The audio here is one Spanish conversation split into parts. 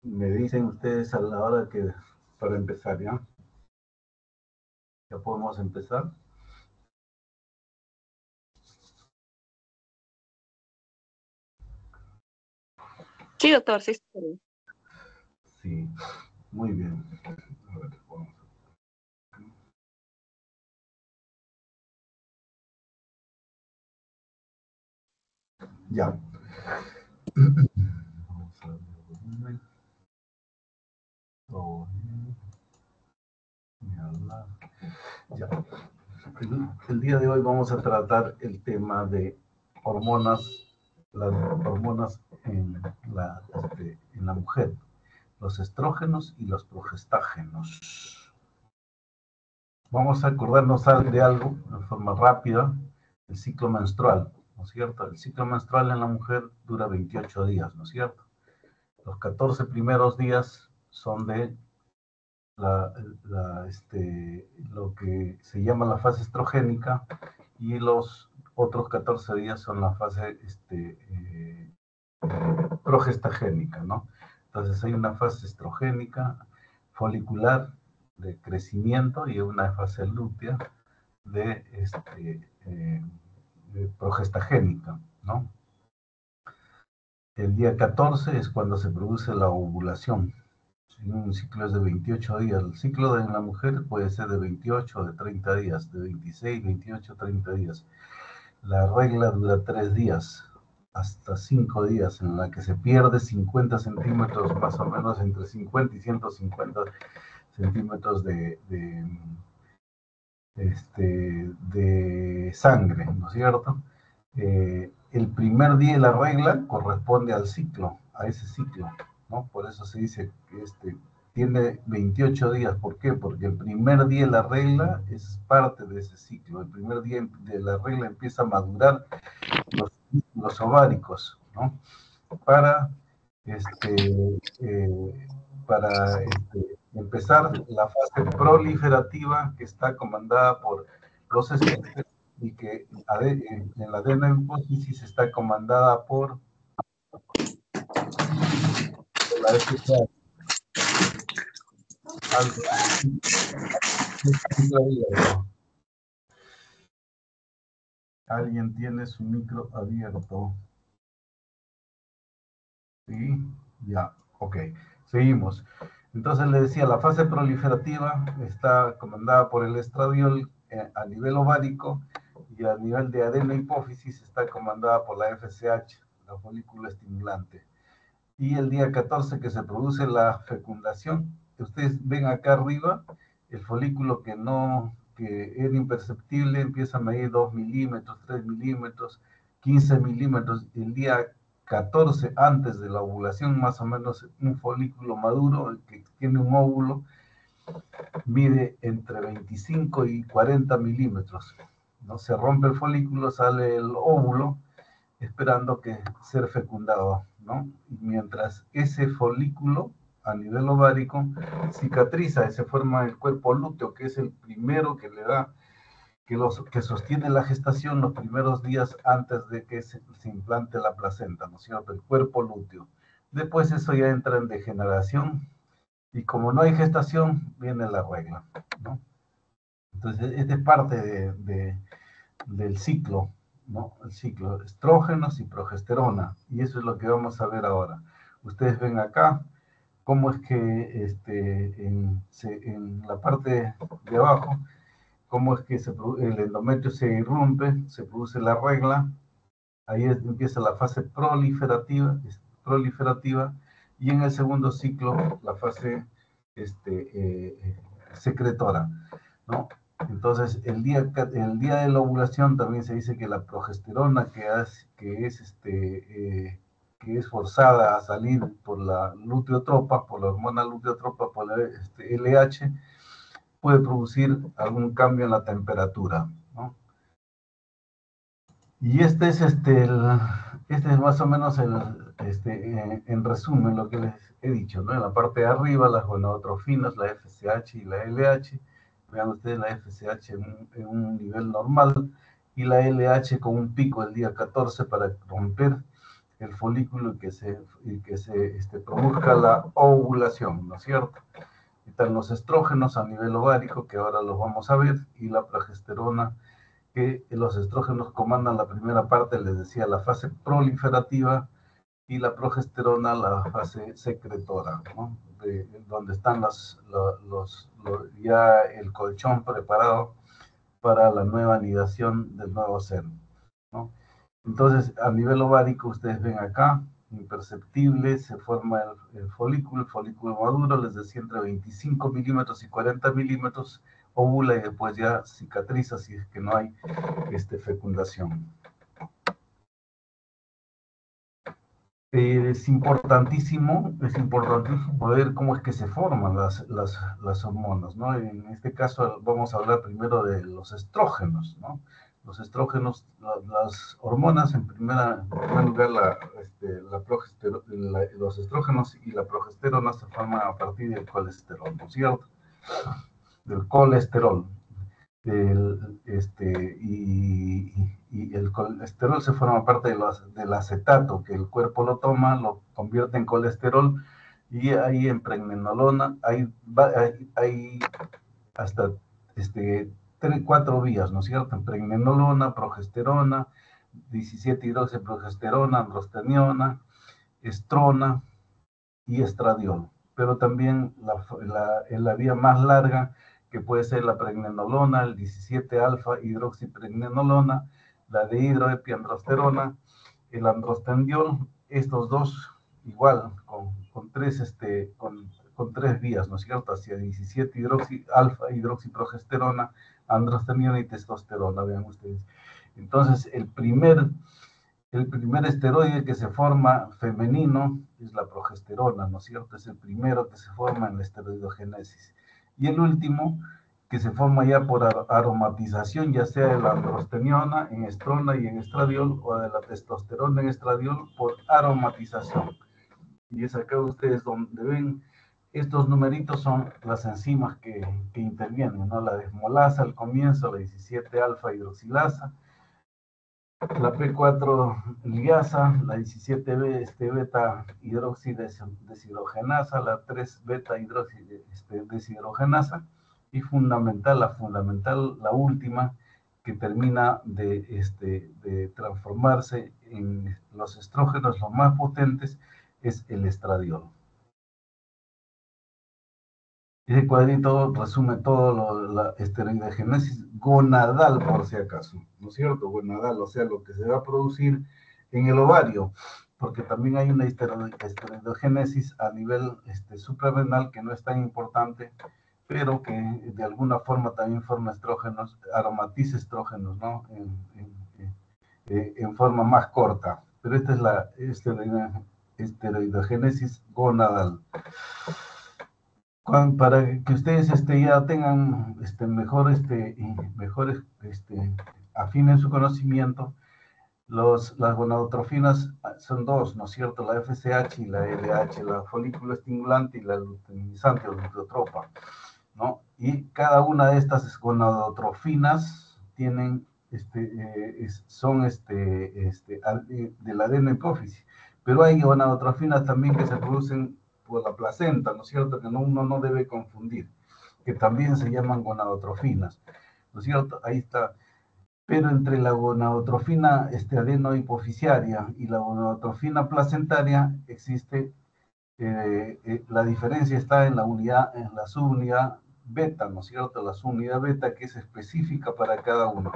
Me dicen ustedes a la hora que para empezar, ¿ya? ¿Ya podemos empezar? Sí, doctor, sí, está bien. Sí, muy bien. A ver, vamos. Ya. Vamos a ver el volumen. Todo bien. Ya. El día de hoy vamos a tratar el tema de hormonas, las hormonas en la mujer, los estrógenos y los progestágenos. Vamos a acordarnos de algo de forma rápida, el ciclo menstrual, ¿no es cierto? El ciclo menstrual en la mujer dura 28 días, ¿no es cierto? Los 14 primeros días son de lo que se llama la fase estrogénica y los otros 14 días son la fase progestagénica, ¿no? Entonces hay una fase estrogénica, folicular, de crecimiento y una fase lútea de progestagénica, ¿no? El día 14 es cuando se produce la ovulación. Un ciclo es de 28 días. El ciclo en la mujer puede ser de 28 o de 30 días, de 26, 28, 30 días. La regla dura 3 días, hasta 5 días, en la que se pierde 50 centímetros, más o menos entre 50 y 150 centímetros de sangre, ¿no es cierto? El primer día de la regla corresponde al ciclo, a ese ciclo, ¿no? Por eso se dice que tiene 28 días. ¿Por qué? Porque el primer día de la regla es parte de ese ciclo. El primer día de la regla empieza a madurar los ováricos, ¿no? Para, este, eh, para empezar la fase proliferativa que está comandada por los esfínteres y que en la adenomhipófisis está comandada por la FSH. Alguien tiene su micro abierto. Sí, ya, ok. Seguimos. Entonces le decía, la fase proliferativa está comandada por el estradiol a nivel ovárico y a nivel de adenohipófisis está comandada por la FSH, la folículo estimulante. Y el día 14 que se produce la fecundación, ustedes ven acá arriba el folículo que era imperceptible, empieza a medir 2 milímetros, 3 milímetros, 15 milímetros. El día 14 antes de la ovulación, más o menos un folículo maduro que tiene un óvulo, mide entre 25 y 40 milímetros, ¿no? Se rompe el folículo, sale el óvulo, esperando que ser fecundado, ¿no? Y mientras ese folículo a nivel ovárico cicatriza, se forma el cuerpo lúteo, que es el primero que le da, que sostiene la gestación los primeros días antes de que se implante la placenta, ¿no es cierto? El cuerpo lúteo. Después eso ya entra en degeneración y como no hay gestación, viene la regla, ¿no? Entonces, esta es parte del ciclo, ¿no? El ciclo, estrógenos y progesterona, y eso es lo que vamos a ver ahora. Ustedes ven acá cómo es que en la parte de abajo, cómo es que el endometrio se irrumpe, se produce la regla, ahí empieza la fase proliferativa, y en el segundo ciclo la fase secretora, ¿no? Entonces, el día de la ovulación también se dice que la progesterona que es forzada a salir por la luteotropa, por la hormona luteotropa, por la LH, puede producir algún cambio en la temperatura, ¿no? Y este es más o menos en resumen lo que les he dicho, ¿no? En la parte de arriba, las gonadotrofinas, la FSH y la LH. Vean ustedes la FSH en un nivel normal y la LH con un pico el día 14 para romper el folículo y que se produzca la ovulación, ¿no es cierto? Están los estrógenos a nivel ovárico, que ahora los vamos a ver, y la progesterona, que los estrógenos comandan la primera parte, les decía, la fase proliferativa, y la progesterona la fase secretora, ¿no? Donde están ya el colchón preparado para la nueva anidación del nuevo ser, ¿no? Entonces, a nivel ovárico, ustedes ven acá, imperceptible, se forma el folículo maduro, les decía, entre 25 milímetros y 40 milímetros, ovula y después ya cicatriza si es que no hay fecundación. Es importantísimo ver cómo es que se forman las hormonas, ¿no? En este caso vamos a hablar primero de los estrógenos, ¿no? Los estrógenos, las hormonas, en primer lugar, los estrógenos y la progesterona se forman a partir del colesterol, ¿no es cierto? Del colesterol. Y el colesterol se forma parte del acetato, que el cuerpo lo toma, lo convierte en colesterol, y ahí en pregnenolona hay hasta 4 vías, ¿no es cierto? En pregnenolona, progesterona, 17-hidroxiprogesterona, androstenediona, estrona y estradiol. Pero también en la vía más larga, que puede ser la pregnenolona, el 17-alfa-hidroxipregnenolona, la dehidroepiandrosterona, el androstenediol, estos dos igual, con tres vías, ¿no es cierto? Hacia 17-alfa-hidroxiprogesterona, androstenediona y testosterona, vean ustedes. Entonces, el primer esteroide que se forma femenino es la progesterona, ¿no es cierto? Es el primero que se forma en la esteroidogénesis. Y el último, que se forma ya por aromatización, ya sea de la androstenediona en estrona y en estradiol, o de la testosterona en estradiol por aromatización. Y es acá ustedes donde ven, estos numeritos son las enzimas que intervienen, ¿no? La desmolasa al comienzo, la 17-alfa-hidroxilasa, la P4 liasa, la 17 beta hidroxideshidrogenasa, la 3 beta hidroxideshidrogenasa, y la última, que termina de transformarse en los estrógenos, los más potentes, es el estradiol. Ese cuadrito resume todo la esteroidogénesis gonadal, por si acaso, ¿no es cierto? Gonadal, o sea, lo que se va a producir en el ovario, porque también hay una esteroidogénesis a nivel suprarrenal que no es tan importante, pero que de alguna forma también forma estrógenos, aromatiza estrógenos, ¿no? En forma más corta. Pero esta es la esteroidogénesis gonadal. Para que ustedes ya tengan afinen su conocimiento, las gonadotrofinas son dos, ¿no es cierto? La FSH y la LH, la folículo estimulante y la luteinizante o luteotropa, ¿no? Y cada una de estas gonadotrofinas tienen, son de la adenohipófisis, pero hay gonadotrofinas también que se producen por la placenta, ¿no es cierto? Que uno no debe confundir, que también se llaman gonadotrofinas, ¿no es cierto? Ahí está. Pero entre la gonadotrofina adenohipoficiaria y la gonadotrofina placentaria existe, la diferencia está en la subunidad beta, ¿no es cierto? La subunidad beta, que es específica para cada uno.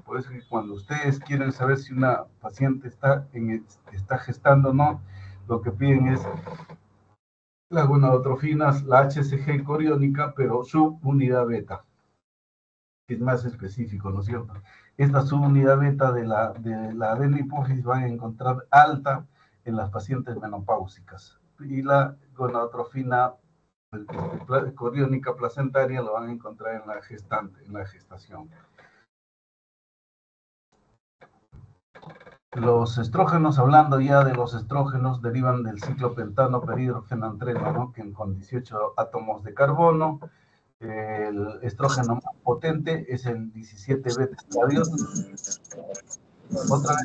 Por eso que cuando ustedes quieren saber si una paciente está gestando o no, lo que piden es las gonadotrofinas, la HCG coriónica, pero subunidad beta, que es más específico, ¿no es cierto? Esta subunidad beta de la adenohipófisis van a encontrar alta en las pacientes menopáusicas, y la gonadotrofina coriónica placentaria lo van a encontrar en la gestación. Los estrógenos, hablando ya de los estrógenos, derivan del ciclopentano perhidrofenantreno, ¿no? Que con 18 átomos de carbono. El estrógeno más potente es el 17 beta estradiol, Otra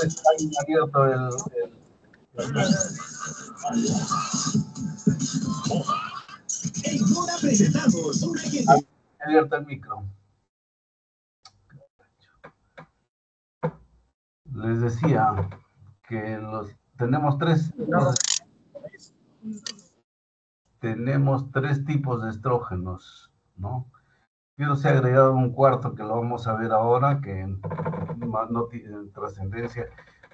vez está abierto abierto el micro. Les decía que tenemos tres tipos de estrógenos, ¿no? Pero se ha agregado un cuarto que lo vamos a ver ahora, que no tiene trascendencia,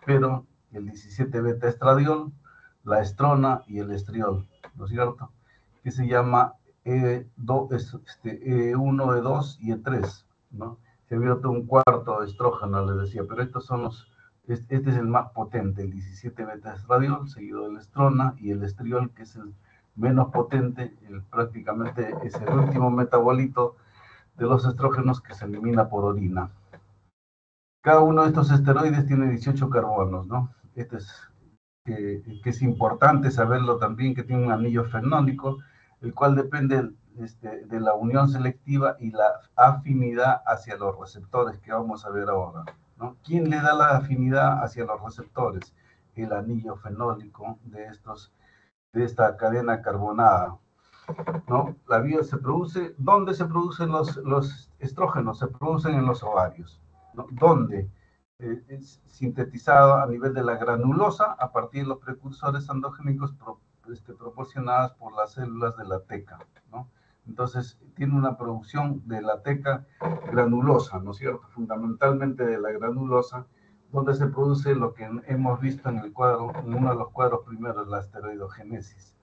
pero el 17 beta estradiol, la estrona y el estriol, ¿no es cierto? Que se llama E1, E2 y E3, ¿no? Se ha abierto un cuarto estrógeno, les decía, pero estos son este es el más potente, el 17 beta estradiol, seguido del estrona y el estriol, que es el menos potente, prácticamente es el último metabolito de los estrógenos que se elimina por orina. Cada uno de estos esteroides tiene 18 carbonos, ¿no? Que es importante saberlo también, que tiene un anillo fenólico, el cual depende de la unión selectiva y la afinidad hacia los receptores, que vamos a ver ahora, ¿no? ¿Quién le da la afinidad hacia los receptores? El anillo fenólico de esta cadena carbonada, ¿no? La vida se produce, ¿dónde se producen los estrógenos? Se producen en los ovarios, ¿no? ¿Dónde? Es sintetizado a nivel de la granulosa a partir de los precursores endogénicos proporcionadas por las células de la teca, ¿no? Entonces, tiene una producción de la teca granulosa, ¿no es cierto? Fundamentalmente de la granulosa, donde se produce lo que hemos visto en el cuadro, en uno de los cuadros primeros, la esteroidogénesis.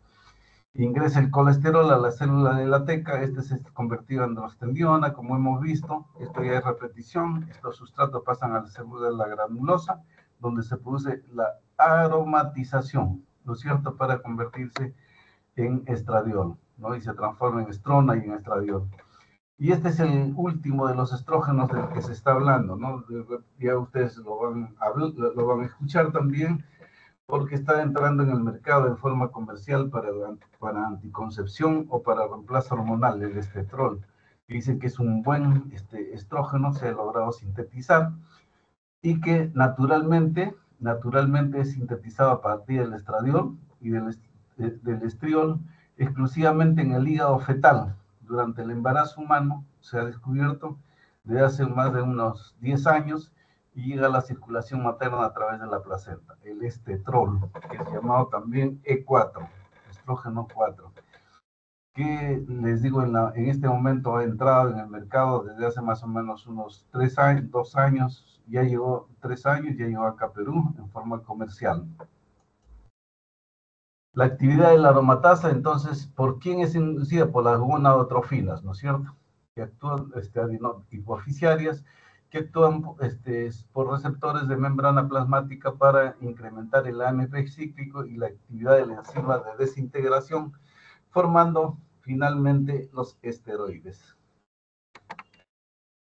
Ingresa el colesterol a la célula de la teca, este se convertido en androstendiona, como hemos visto, esto ya es repetición, estos sustratos pasan a la célula de la granulosa, donde se produce la aromatización, ¿no es cierto?, para convertirse en estradiol, ¿no? Y se transforma en estrona y en estradiol. Y este es el último de los estrógenos del que se está hablando, ¿no? Ya ustedes lo van a escuchar también, porque está entrando en el mercado en forma comercial para anticoncepción o para reemplazo hormonal, el estetrol. Dice que es un buen estrógeno, se ha logrado sintetizar y que naturalmente es sintetizado a partir del estradiol y del estriol exclusivamente en el hígado fetal. Durante el embarazo humano se ha descubierto desde hace más de unos 10 años y llega a la circulación materna a través de la placenta, el estetrol, que es llamado también E4, estrógeno 4, que les digo, en este momento ha entrado en el mercado desde hace más o menos unos 3 años, 2 años, ya llegó 3 años, ya llegó acá a Perú en forma comercial. La actividad de la aromatasa, entonces, ¿por quién es inducida? Por las gonadotrofinas, ¿no es cierto? Que actúan hipoficiarias, que actúan por receptores de membrana plasmática para incrementar el AMP cíclico y la actividad de la enzima de desintegración, formando finalmente los esteroides.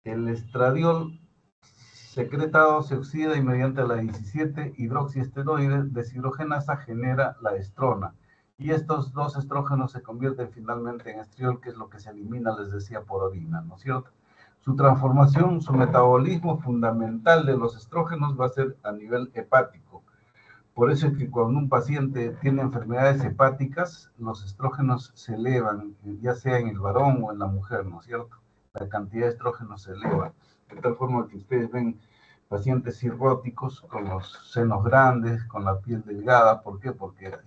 El estradiol secretado se oxida y mediante la 17 hidroxiesteroide deshidrogenasa genera la estrona. Y estos dos estrógenos se convierten finalmente en estriol, que es lo que se elimina, les decía, por orina, ¿no es cierto? Su transformación, su metabolismo fundamental de los estrógenos va a ser a nivel hepático. Por eso es que cuando un paciente tiene enfermedades hepáticas, los estrógenos se elevan, ya sea en el varón o en la mujer, ¿no es cierto? La cantidad de estrógenos se eleva, de tal forma que ustedes ven pacientes cirróticos con los senos grandes, con la piel delgada. ¿Por qué? Porque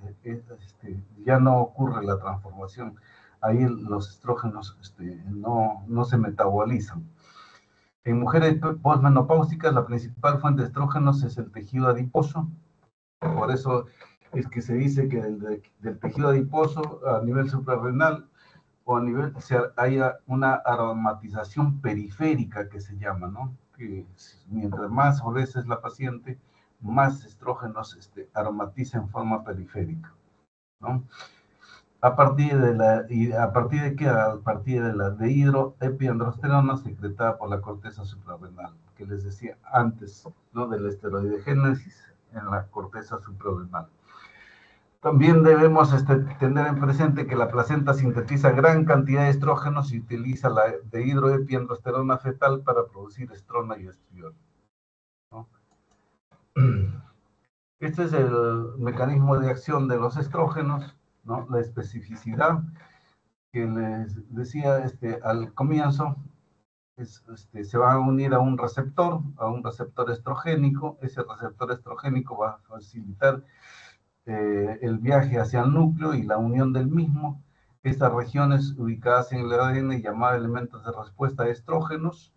ya no ocurre la transformación. Ahí los estrógenos no se metabolizan. En mujeres posmenopáusicas, la principal fuente de estrógenos es el tejido adiposo. Por eso es que se dice que del tejido adiposo a nivel suprarrenal o a nivel, haya una aromatización periférica que se llama, ¿no? Que mientras más obesa es la paciente, más estrógenos aromatiza en forma periférica, ¿no? ¿A partir de qué? A partir de la dehidroepiandrosterona secretada por la corteza suprarrenal, que les decía antes, ¿no? De la esteroidogénesis en la corteza suprarrenal. También debemos tener en presente que la placenta sintetiza gran cantidad de estrógenos y utiliza la dehidroepiandrosterona fetal para producir estrona y estriol. Este es el mecanismo de acción de los estrógenos, ¿no? La especificidad que les decía al comienzo, se va a unir a un receptor estrogénico. Ese receptor estrogénico va a facilitar el viaje hacia el núcleo y la unión del mismo. Estas regiones ubicadas en el ADN llamadas elementos de respuesta a estrógenos,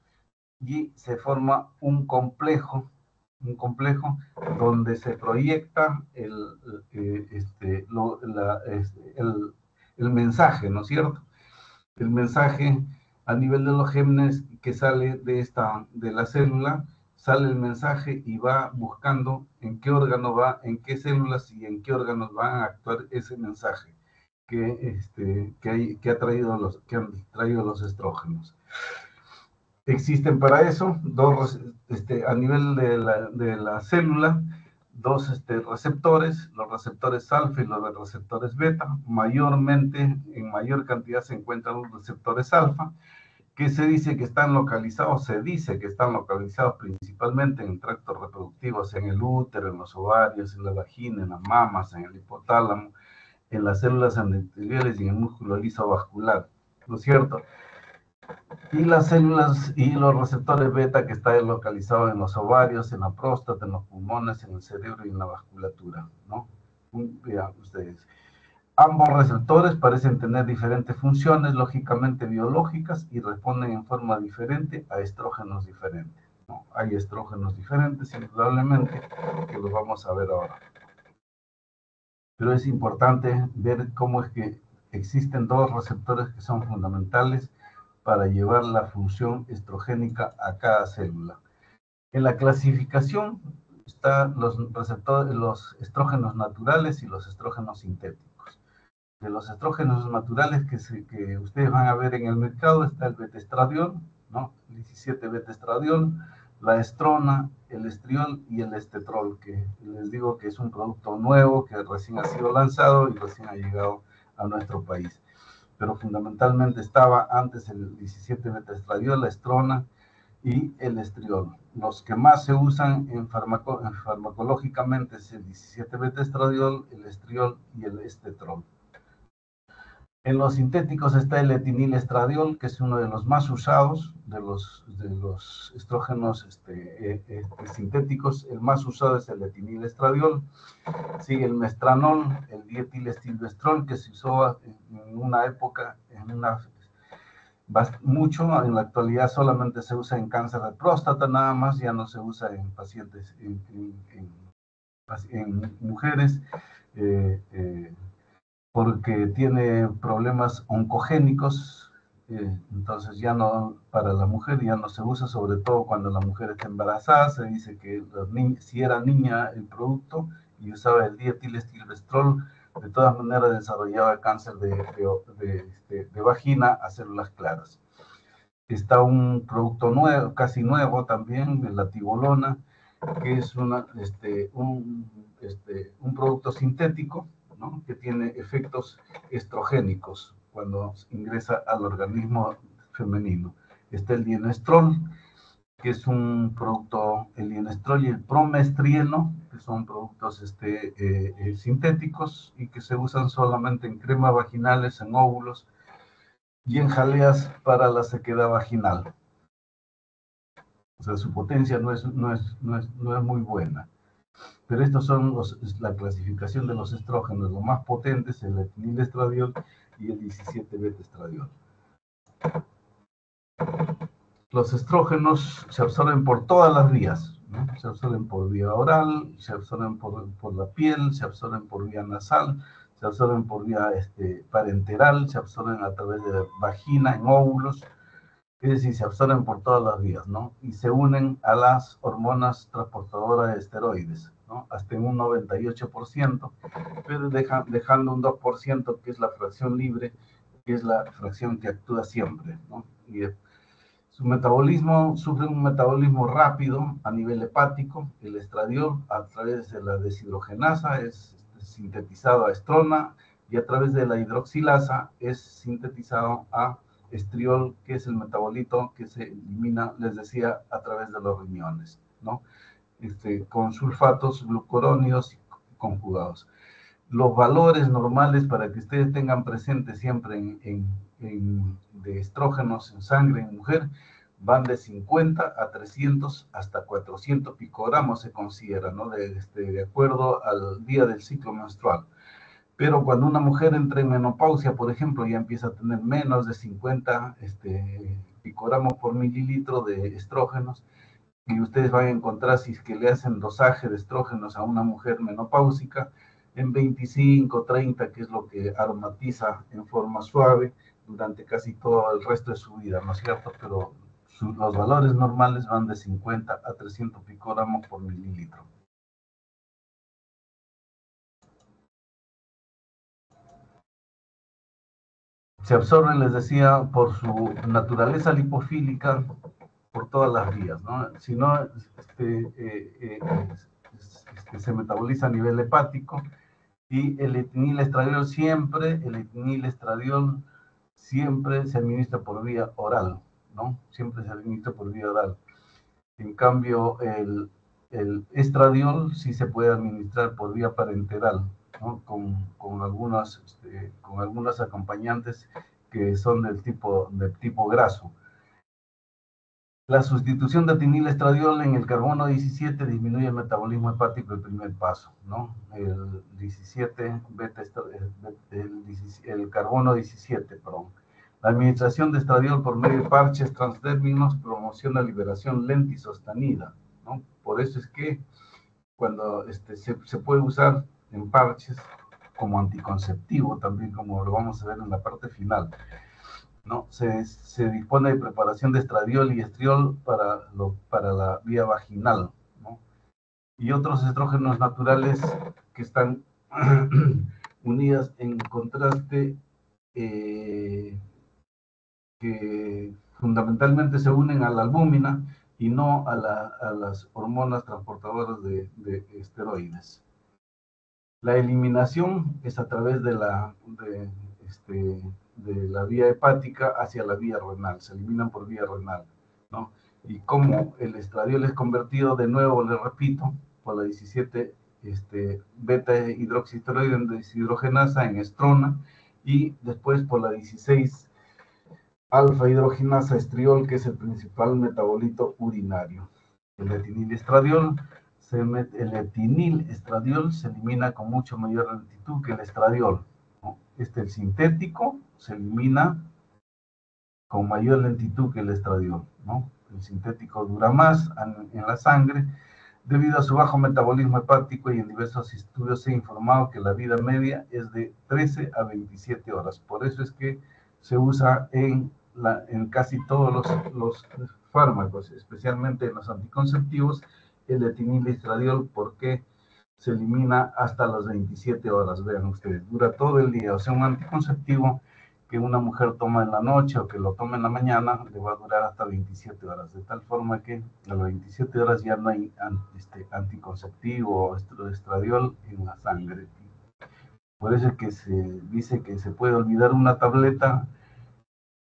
y se forma un complejo donde se proyecta el mensaje, ¿no es cierto? El mensaje a nivel de los genes que sale de la célula, sale el mensaje y va buscando en qué órgano va, en qué células y en qué órganos van a actuar ese mensaje que han traído los estrógenos. Existen para eso a nivel de la célula, dos receptores, los receptores alfa y los receptores beta. Mayormente, en mayor cantidad se encuentran los receptores alfa, que se dice que están localizados principalmente en tractos reproductivos, en el útero, en los ovarios, en la vagina, en las mamas, en el hipotálamo, en las células endoteliales y en el músculo liso vascular, ¿no es cierto? Y las células y los receptores beta que están localizados en los ovarios, en la próstata, en los pulmones, en el cerebro y en la vasculatura, ¿no? Vean ustedes. Ambos receptores parecen tener diferentes funciones lógicamente biológicas y responden en forma diferente a estrógenos diferentes, ¿no? Hay estrógenos diferentes, indudablemente, que los vamos a ver ahora. Pero es importante ver cómo es que existen dos receptores que son fundamentales para llevar la función estrogénica a cada célula. En la clasificación están los estrógenos naturales y los estrógenos sintéticos. De los estrógenos naturales que ustedes van a ver en el mercado está el beta-estradiol, ¿no? El 17-beta-estradiol, la estrona, el estriol y el estetrol, que les digo que es un producto nuevo que recién ha sido lanzado y recién ha llegado a nuestro país. Pero fundamentalmente estaba antes el 17-beta-estradiol, la estrona y el estriol. Los que más se usan farmacológicamente es el 17-beta-estradiol, el estriol y el estetrol. En los sintéticos está el etinilestradiol, que es uno de los más usados de los estrógenos sintéticos. El más usado es el etinilestradiol. Sigue el mestranol, el dietilestilbestrol, que se usó en una época, mucho. En la actualidad solamente se usa en cáncer de próstata, nada más, ya no se usa en pacientes, en mujeres, porque tiene problemas oncogénicos, entonces ya no, para la mujer ya no se usa, sobre todo cuando la mujer está embarazada. Se dice que si era niña el producto y usaba el dietilestilbestrol, de todas maneras desarrollaba cáncer de vagina a células claras. Está un producto nuevo, casi nuevo también, la tibolona, que es un producto sintético, ¿no? Que tiene efectos estrogénicos cuando ingresa al organismo femenino. Está el dienestrol, que es un producto, el dienestrol y el promestrieno, que son productos sintéticos y que se usan solamente en cremas vaginales, en óvulos y en jaleas para la sequedad vaginal. O sea, su potencia no es muy buena. Pero estos son la clasificación de los estrógenos. Los más potentes, el etinilestradiol y el 17-beta-estradiol. Los estrógenos se absorben por todas las vías, ¿no? Se absorben por vía oral, se absorben por la piel, se absorben por vía nasal, se absorben por vía parenteral, se absorben a través de la vagina, en óvulos. Es decir, se absorben por todas las vías, ¿no? Y se unen a las hormonas transportadoras de esteroides, ¿no? Hasta en un 98%, pero dejando un 2% que es la fracción libre, que es la fracción que actúa siempre, ¿no? Y su metabolismo sufre un metabolismo rápido a nivel hepático. El estradiol, a través de la deshidrogenasa, es sintetizado a estrona, y a través de la hidroxilasa es sintetizado a estriol, que es el metabolito que se elimina, les decía, a través de los riñones, ¿no? con sulfatos glucurónidos conjugados. Los valores normales para que ustedes tengan presente siempre de estrógenos en sangre en mujer van de 50 a 300 hasta 400 picogramos se considera, ¿no? De acuerdo al día del ciclo menstrual. Pero cuando una mujer entra en menopausia, por ejemplo, ya empieza a tener menos de 50 picogramos por mililitro de estrógenos, y ustedes van a encontrar, si es que le hacen dosaje de estrógenos a una mujer menopáusica, en 25, 30, que es lo que aromatiza en forma suave durante casi todo el resto de su vida, ¿no es cierto? Pero los valores normales van de 50 a 300 picogramos por mililitro. Se absorbe, les decía, por su naturaleza lipofílica, por todas las vías, ¿no? Si no, se metaboliza a nivel hepático, y el etinilestradiol siempre se administra por vía oral, ¿no? Siempre se administra por vía oral. En cambio, el estradiol sí se puede administrar por vía parenteral, ¿no? Con algunos acompañantes que son del tipo graso. La sustitución de etinilestradiol en el carbono 17 disminuye el metabolismo hepático, el primer paso, ¿no? El carbono 17, perdón. La administración de estradiol por medio de parches transdérmicos promociona liberación lenta y sostenida, ¿no? Por eso es que cuando se puede usar en parches como anticonceptivo también, como lo vamos a ver en la parte final, ¿no? Se dispone de preparación de estradiol y estriol para la vía vaginal, ¿no? Y otros estrógenos naturales que están unidas en contraste, que fundamentalmente se unen a la albúmina y no a las hormonas transportadoras de esteroides. La eliminación es a través de la vía hepática hacia la vía renal, se eliminan por vía renal, ¿no? Y como el estradiol es convertido de nuevo, le repito, por la 17 beta hidroxiesteroide deshidrogenasa en estrona, y después por la 16 alfa hidrogenasa estriol, que es el principal metabolito urinario. El etinilestradiol se elimina con mucho mayor lentitud que el estradiol, ¿no? El sintético se elimina con mayor lentitud que el estradiol, ¿no? El sintético dura más en la sangre debido a su bajo metabolismo hepático, y en diversos estudios se ha informado que la vida media es de 13 a 27 horas. Por eso es que se usa en casi todos los fármacos, especialmente en los anticonceptivos, el etinilestradiol, porque se elimina hasta las 27 horas. Vean ustedes, dura todo el día. O sea, un anticonceptivo que una mujer toma en la noche o que lo toma en la mañana le va a durar hasta 27 horas, de tal forma que a las 27 horas ya no hay anticonceptivo o estradiol en la sangre. Por eso es que se dice que se puede olvidar una tableta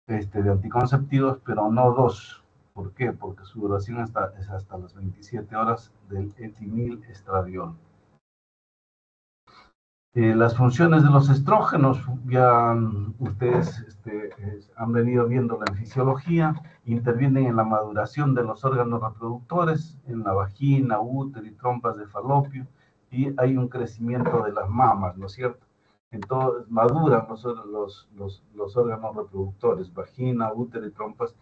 de anticonceptivos, pero no dos. ¿Por qué? Porque su duración es hasta las 27 horas del etinilestradiol. Las funciones de los estrógenos, ya ustedes han venido viendo en fisiología, intervienen en la maduración de los órganos reproductores, en la vagina, útero y trompas de falopio, y hay un crecimiento de las mamas, ¿no es cierto? Entonces maduran los órganos reproductores, vagina, útero y trompas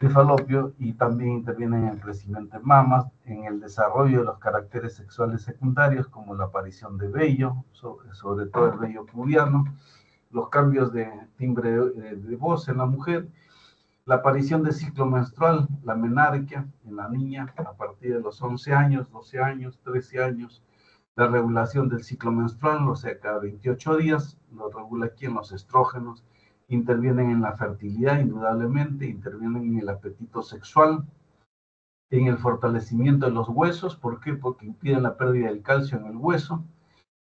de falopio, y también intervienen en el crecimiento de mamas, en el desarrollo de los caracteres sexuales secundarios, como la aparición de vello, sobre todo el vello pubiano, los cambios de timbre de voz en la mujer, la aparición de ciclo menstrual, la menarquia en la niña a partir de los 11 años, 12 años, 13 años, la regulación del ciclo menstrual, o sea, cada 28 días, lo regula aquí en los estrógenos. Intervienen en la fertilidad, indudablemente, intervienen en el apetito sexual, en el fortalecimiento de los huesos. ¿Por qué? Porque impiden la pérdida del calcio en el hueso,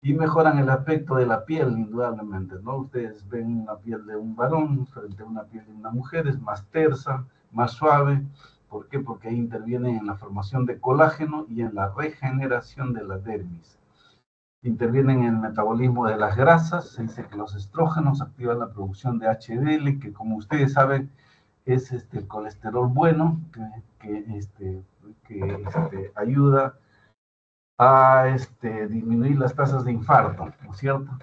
y mejoran el aspecto de la piel, indudablemente, ¿no? Ustedes ven una piel de un varón frente a una piel de una mujer, es más tersa, más suave, ¿Por qué? Porque ahí intervienen en la formación de colágeno y en la regeneración de la dermis. Intervienen en el metabolismo de las grasas. Se dice que los estrógenos activan la producción de HDL, que como ustedes saben es el colesterol bueno, que ayuda a disminuir las tasas de infarto, ¿no es cierto?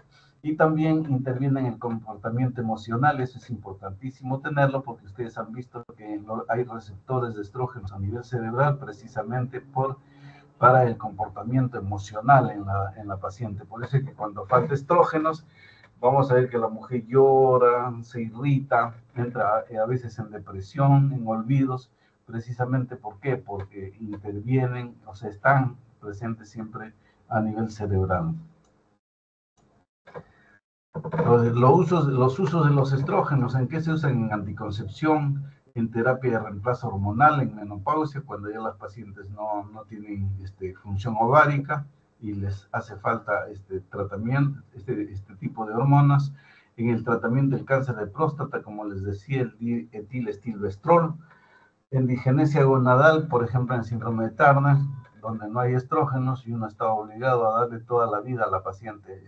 Y también interviene en el comportamiento emocional. Eso es importantísimo tenerlo porque ustedes han visto que hay receptores de estrógenos a nivel cerebral precisamente para el comportamiento emocional en la paciente. Por eso es que cuando falta estrógenos, vamos a ver que la mujer llora, se irrita, entra a veces en depresión, en olvidos, precisamente ¿por qué? Porque intervienen, o sea, están presentes siempre a nivel cerebral. Los usos de los estrógenos, ¿en qué se usan? En anticoncepción, en terapia de reemplazo hormonal, en menopausia, cuando ya las pacientes no tienen función ovárica y les hace falta tratamiento, este tipo de hormonas, en el tratamiento del cáncer de próstata, como les decía, el etilestilbestrol, en digenesia gonadal, por ejemplo, en síndrome de Turner, donde no hay estrógenos y uno está obligado a darle toda la vida a la paciente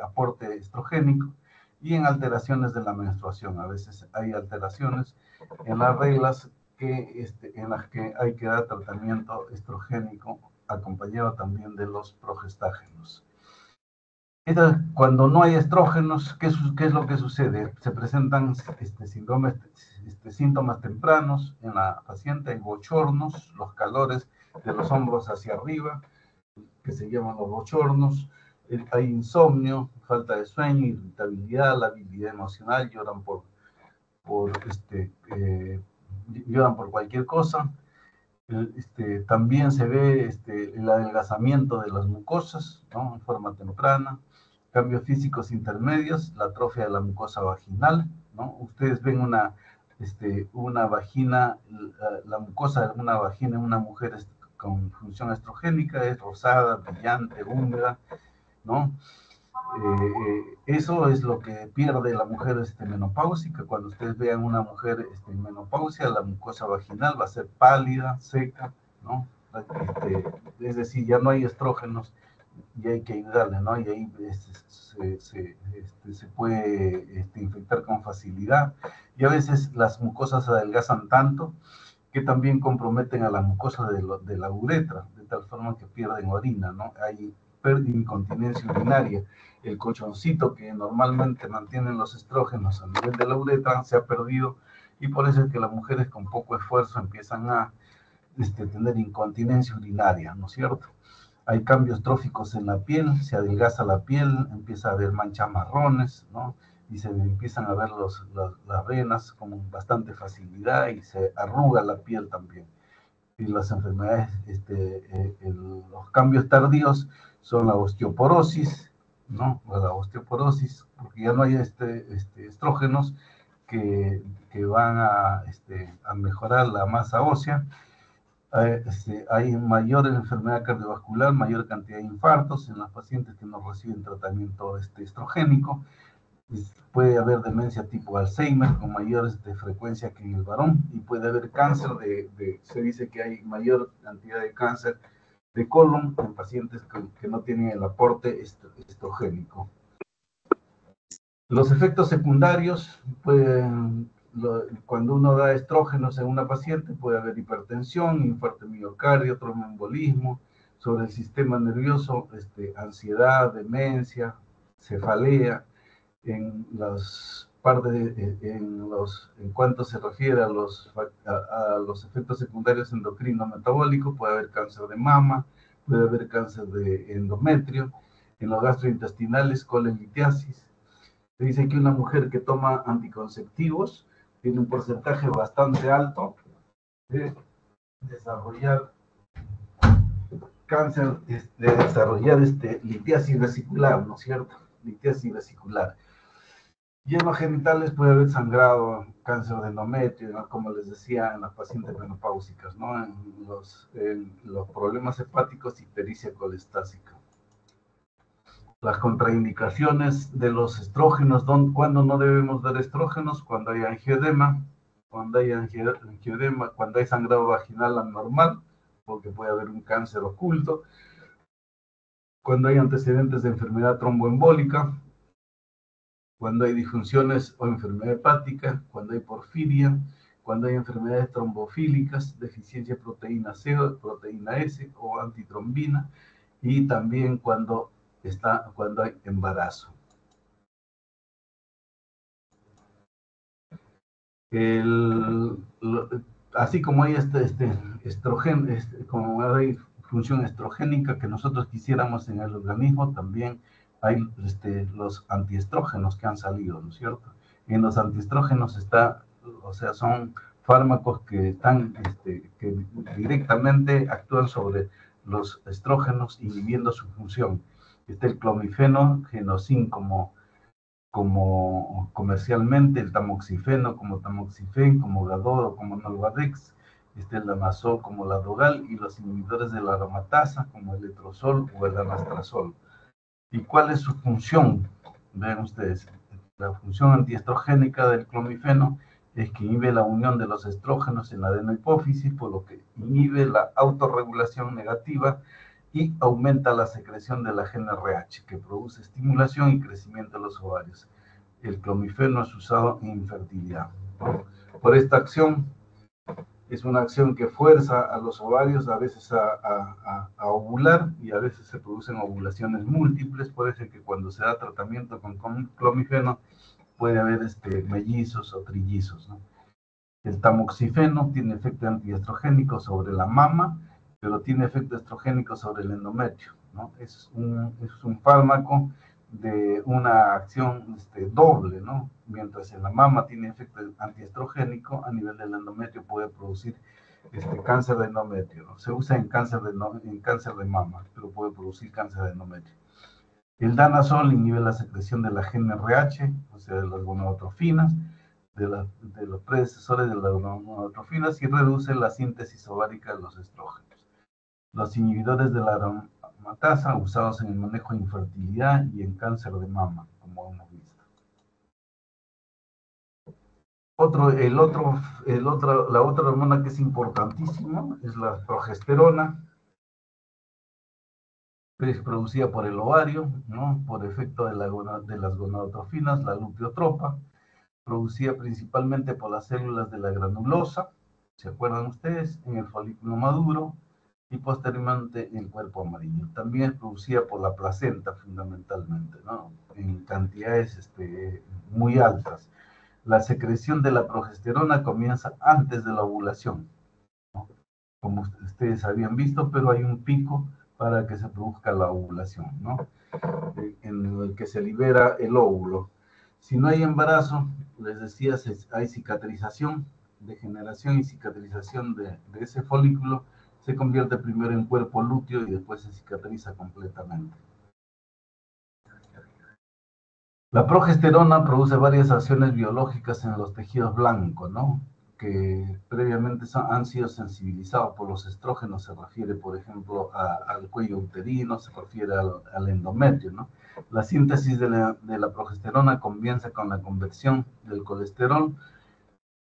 aporte estrogénico, y en alteraciones de la menstruación. A veces hay alteraciones en las reglas en las que hay que dar tratamiento estrogénico acompañado también de los progestágenos. Entonces, cuando no hay estrógenos, ¿qué es lo que sucede? Se presentan síntomas tempranos en la paciente, hay bochornos, los calores de los hombros hacia arriba, que se llaman los bochornos, hay insomnio, falta de sueño, irritabilidad, labilidad emocional, lloran lloran por cualquier cosa. También se ve el adelgazamiento de las mucosas, ¿no? En forma temprana, cambios físicos intermedios, la atrofia de la mucosa vaginal, ¿no? Ustedes ven una vagina, la mucosa de una vagina en una mujer con función estrogénica es rosada, brillante, húmeda, ¿no? Eso es lo que pierde la mujer menopáusica. Cuando ustedes vean una mujer en menopausia, la mucosa vaginal va a ser pálida, seca, ¿no? Es decir, ya no hay estrógenos y hay que ayudarle, ¿no? Y ahí se puede infectar con facilidad. Y a veces las mucosas se adelgazan tanto que también comprometen a la mucosa de la uretra, de tal forma que pierden orina, ¿no? Hay incontinencia urinaria. El colchoncito que normalmente mantienen los estrógenos a nivel de la uretra se ha perdido, y por eso es que las mujeres con poco esfuerzo empiezan a tener incontinencia urinaria, ¿no es cierto? Hay cambios tróficos en la piel, se adelgaza la piel, empieza a haber manchas marrones, ¿no? Y se empiezan a ver las venas con bastante facilidad y se arruga la piel también. Y las enfermedades, los cambios tardíos son la osteoporosis, ¿no? La osteoporosis, porque ya no hay estrógenos que van a mejorar la masa ósea. Hay mayor enfermedad cardiovascular, mayor cantidad de infartos en las pacientes que no reciben tratamiento estrogénico. Puede haber demencia tipo Alzheimer con mayor frecuencia que en el varón, y puede haber cáncer se dice que hay mayor cantidad de cáncer de colon en pacientes que no tienen el aporte estrogénico. Los efectos secundarios cuando uno da estrógenos en una paciente puede haber hipertensión, infarto de miocardio, tromboembolismo, sobre el sistema nervioso, ansiedad, demencia, cefalea. En cuanto se refiere a los efectos secundarios endocrinos metabólicos, puede haber cáncer de mama, puede haber cáncer de endometrio, en los gastrointestinales, colelitiasis. Se dice que una mujer que toma anticonceptivos tiene un porcentaje bastante alto de desarrollar cáncer, de desarrollar litiasis vesicular, ¿no es cierto? Litiasis vesicular. Y en los genitales puede haber sangrado, cáncer de endometrio, ¿no? Como les decía, en las pacientes menopáusicas, ¿no? En los problemas hepáticos, ictericia colestásica. Las contraindicaciones de los estrógenos, cuando no debemos dar estrógenos, cuando hay angioedema, cuando hay angioedema, cuando hay sangrado vaginal anormal, porque puede haber un cáncer oculto, cuando hay antecedentes de enfermedad tromboembólica, cuando hay disfunciones o enfermedad hepática, cuando hay porfiria, cuando hay enfermedades trombofílicas, deficiencia de proteína C, proteína S o antitrombina, y también cuando hay embarazo. Así como hay estrógeno, como hay función estrogénica que nosotros quisiéramos en el organismo, también hay los antiestrógenos que han salido, ¿no es cierto? En los antiestrógenos son fármacos que que directamente actúan sobre los estrógenos inhibiendo su función. Está el clomifeno, Genocin como comercialmente, el tamoxifeno como tamoxifen, como Gadol, como Nolvadex, el danazol como Ladogal, y los inhibidores de la aromatasa como el letrozol o el anastrozol. ¿Y cuál es su función? Vean ustedes, la función antiestrogénica del clomifeno es que inhibe la unión de los estrógenos en la adenohipófisis, por lo que inhibe la autorregulación negativa y aumenta la secreción de la GnRH, que produce estimulación y crecimiento de los ovarios. El clomifeno es usado en infertilidad. Por esta acción, es una acción que fuerza a los ovarios a veces a ovular, y a veces se producen ovulaciones múltiples. Por eso que cuando se da tratamiento con clomifeno puede haber mellizos o trillizos, ¿no? El tamoxifeno tiene efecto antiestrogénico sobre la mama, pero tiene efecto estrogénico sobre el endometrio, ¿no? Es un fármaco de una acción doble, ¿no? Mientras en la mama tiene efecto antiestrogénico, a nivel del endometrio puede producir cáncer de endometrio, ¿no? Se usa en cáncer de mama, pero puede producir cáncer de endometrio. El danazol inhibe la secreción de la GnRH, o sea, de las gonadotrofinas, de los predecesores de las gonadotrofinas, y reduce la síntesis ovárica de los estrógenos. Los inhibidores de la aromatasa usados en el manejo de infertilidad y en cáncer de mama, como hemos visto. La otra hormona que es importantísima es la progesterona, que es producida por el ovario, ¿no? Por efecto de las gonadotrofinas, la luteotropa, producida principalmente por las células de la granulosa, ¿se acuerdan ustedes? En el folículo maduro, y posteriormente en el cuerpo amarillo. También es producida por la placenta fundamentalmente, ¿no? En cantidades muy altas. La secreción de la progesterona comienza antes de la ovulación, ¿no? Como ustedes habían visto, pero hay un pico para que se produzca la ovulación, ¿no? En el que se libera el óvulo. Si no hay embarazo, les decía, hay cicatrización, degeneración y cicatrización de ese folículo. Se convierte primero en cuerpo lúteo y después se cicatriza completamente. La progesterona produce varias acciones biológicas en los tejidos blancos, ¿no? Que previamente han sido sensibilizados por los estrógenos. Se refiere, por ejemplo, al cuello uterino, se refiere al endometrio, ¿no? La síntesis de la progesterona comienza con la conversión del colesterol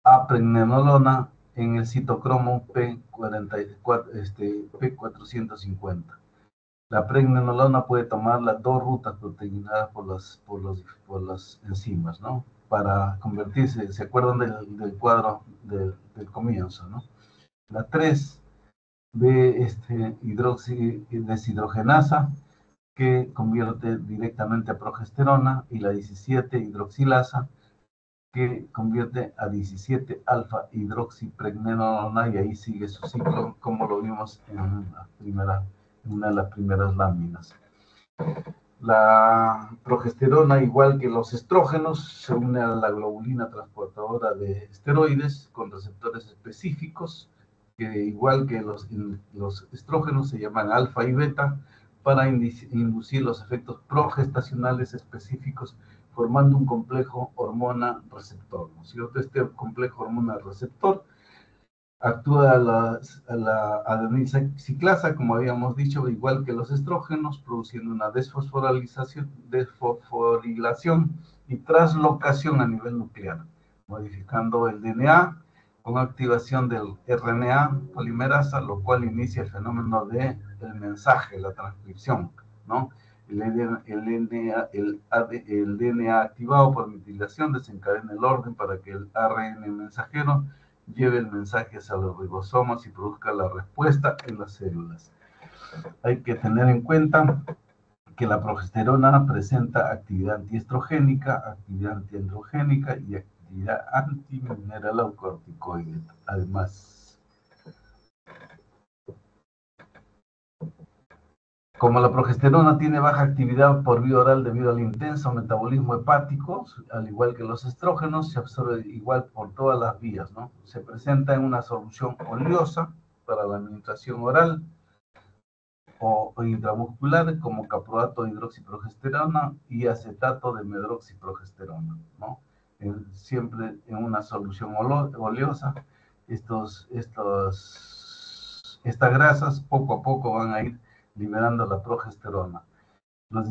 a pregnenolona en el citocromo P450. La pregnenolona puede tomar las dos rutas proteinadas por las enzimas, ¿no? Para convertirse, ¿se acuerdan del cuadro del comienzo, ¿no? La 3 de deshidrogenasa, que convierte directamente a progesterona, y la 17 hidroxilasa, que convierte a 17 alfa hidroxipregnenolona, y ahí sigue su ciclo, como lo vimos en una de las primeras láminas. La progesterona, igual que los estrógenos, se une a la globulina transportadora de esteroides con receptores específicos, que igual que los estrógenos se llaman alfa y beta, para inducir los efectos progestacionales específicos, formando un complejo hormona-receptor, ¿no es cierto? Este complejo hormona-receptor actúa a la adenilciclasa, como habíamos dicho, igual que los estrógenos, produciendo una desfosforilación y translocación a nivel nuclear, modificando el DNA con activación del RNA polimerasa, lo cual inicia el fenómeno del mensaje, la transcripción, ¿no? El DNA activado por metilación desencadena el orden para que el ARN mensajero lleve el mensaje hacia los ribosomas y produzca la respuesta en las células. Hay que tener en cuenta que la progesterona presenta actividad antiestrogénica, actividad antiandrogénica y actividad antimineralocorticoide. Además, como la progesterona tiene baja actividad por vía oral debido al intenso metabolismo hepático, al igual que los estrógenos, se absorbe igual por todas las vías, ¿no? Se presenta en una solución oleosa para la administración oral o intramuscular como caproato de hidroxiprogesterona y acetato de medroxiprogesterona, ¿no? Siempre en una solución oleosa. Estas grasas poco a poco van a ir liberando la progesterona. Los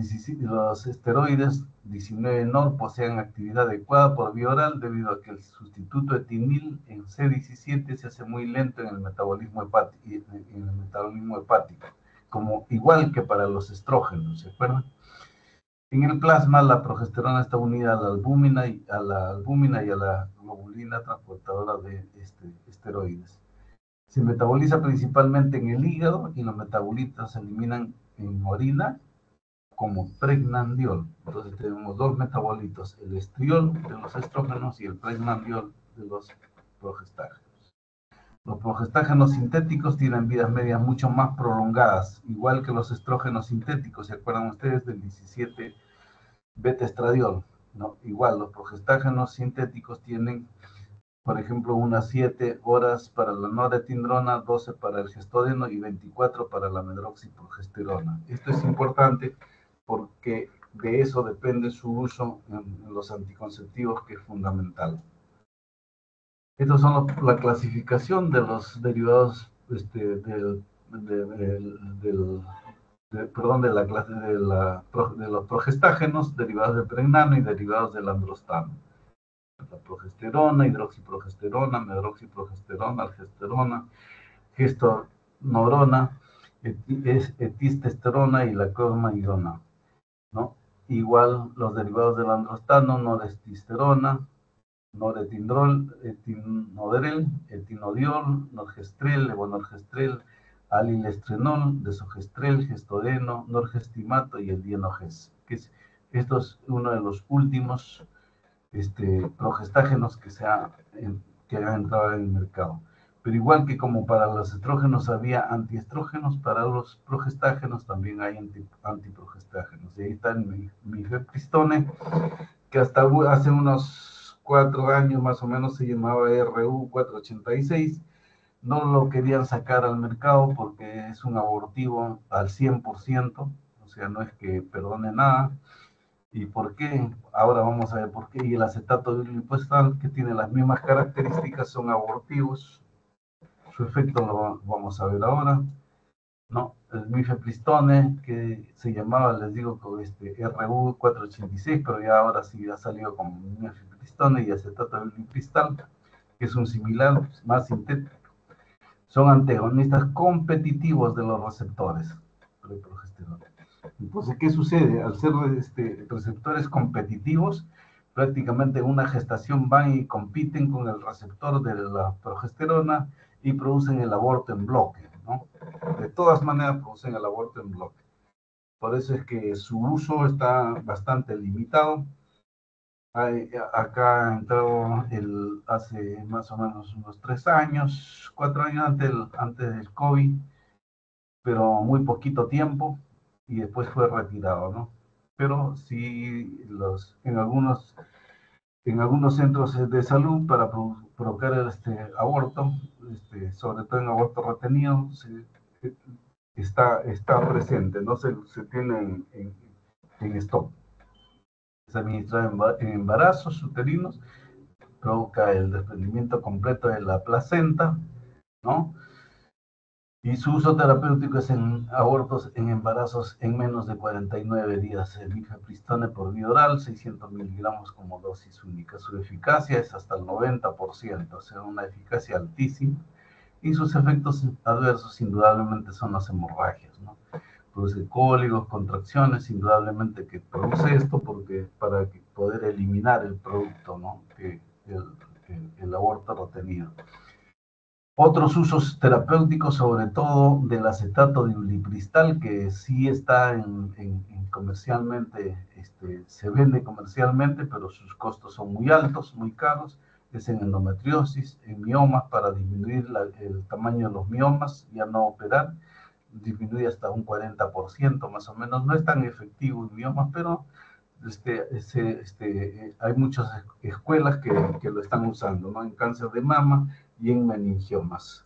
esteroides 19-NOR poseen actividad adecuada por vía oral debido a que el sustituto etinil en C17 se hace muy lento en el metabolismo hepático, como igual que para los estrógenos, ¿se acuerdan? En el plasma, la progesterona está unida a la albúmina y a la globulina transportadora de esteroides. Se metaboliza principalmente en el hígado y los metabolitos se eliminan en orina como pregnandiol. Entonces tenemos dos metabolitos, el estriol de los estrógenos y el pregnandiol de los progestágenos. Los progestágenos sintéticos tienen vidas medias mucho más prolongadas, igual que los estrógenos sintéticos. ¿Se acuerdan ustedes del 17 beta-estradiol? ¿No? Igual, los progestágenos sintéticos tienen, por ejemplo, unas 7 horas para la noretindrona, 12 para el gestodeno y 24 para la medroxiprogesterona. Esto es importante porque de eso depende su uso en los anticonceptivos, que es fundamental. Estos son la clasificación de los derivados de los progestágenos, derivados del pregnano y derivados del androstano. La progesterona, hidroxiprogesterona, medroxiprogesterona, algesterona, gestonorona, etistesterona y la cosmaidona, ¿no? Igual los derivados del androstano, norestesterona, noretindrol, etinodrel, etinodiol, norgestrel, levonorgestrel, alilestrenol, desogestrel, gestodeno, norgestimato y el dienoges. Esto es uno de los últimos progestágenos que han entrado en el mercado. Pero igual que como para los estrógenos había antiestrógenos, para los progestágenos también hay antiprogestágenos. Y ahí está el mifepristone, que hasta hace unos 4 años más o menos se llamaba RU486. No lo querían sacar al mercado porque es un abortivo al 100%, o sea, no es que perdone nada. ¿Y por qué? Ahora vamos a ver por qué. Y el acetato de lipostal, que tiene las mismas características, son abortivos. Su efecto lo vamos a ver ahora, ¿no? El mifepristone, que se llamaba, les digo, RU486, pero ya ahora sí ha salido como mifepristone y acetato de lipostal, que es un similar, más sintético. Son antagonistas competitivos de los receptores de progesterona. Entonces, ¿qué sucede? Al ser receptores competitivos, prácticamente en una gestación van y compiten con el receptor de la progesterona y producen el aborto en bloque, ¿no? De todas maneras, producen el aborto en bloque. Por eso es que su uso está bastante limitado. Acá entró hace más o menos unos 3 años, 4 años antes del COVID, pero muy poquito tiempo, y después fue retirado, ¿no? Pero sí, en algunos centros de salud para provocar aborto, sobre todo en aborto retenido, está presente, no se tiene en stock. Se administra en embarazos uterinos, provoca el desprendimiento completo de la placenta, ¿no? Y su uso terapéutico es en abortos en embarazos en menos de 49 días. El mifepristone por vía oral, 600 miligramos como dosis única. Su eficacia es hasta el 90%, o sea, una eficacia altísima. Y sus efectos adversos indudablemente son las hemorragias, ¿no? Produce cólicos, contracciones, indudablemente que produce esto porque para poder eliminar el producto, ¿no? El aborto retenido. Otros usos terapéuticos, sobre todo del acetato de ulipristal, que sí está comercialmente, se vende comercialmente, pero sus costos son muy altos, muy caros, es en endometriosis, en miomas, para disminuir el tamaño de los miomas, ya no operar, disminuye hasta un 40% más o menos. No es tan efectivo en miomas, pero hay muchas escuelas que lo están usando, ¿no? En cáncer de mama y en meningiomas.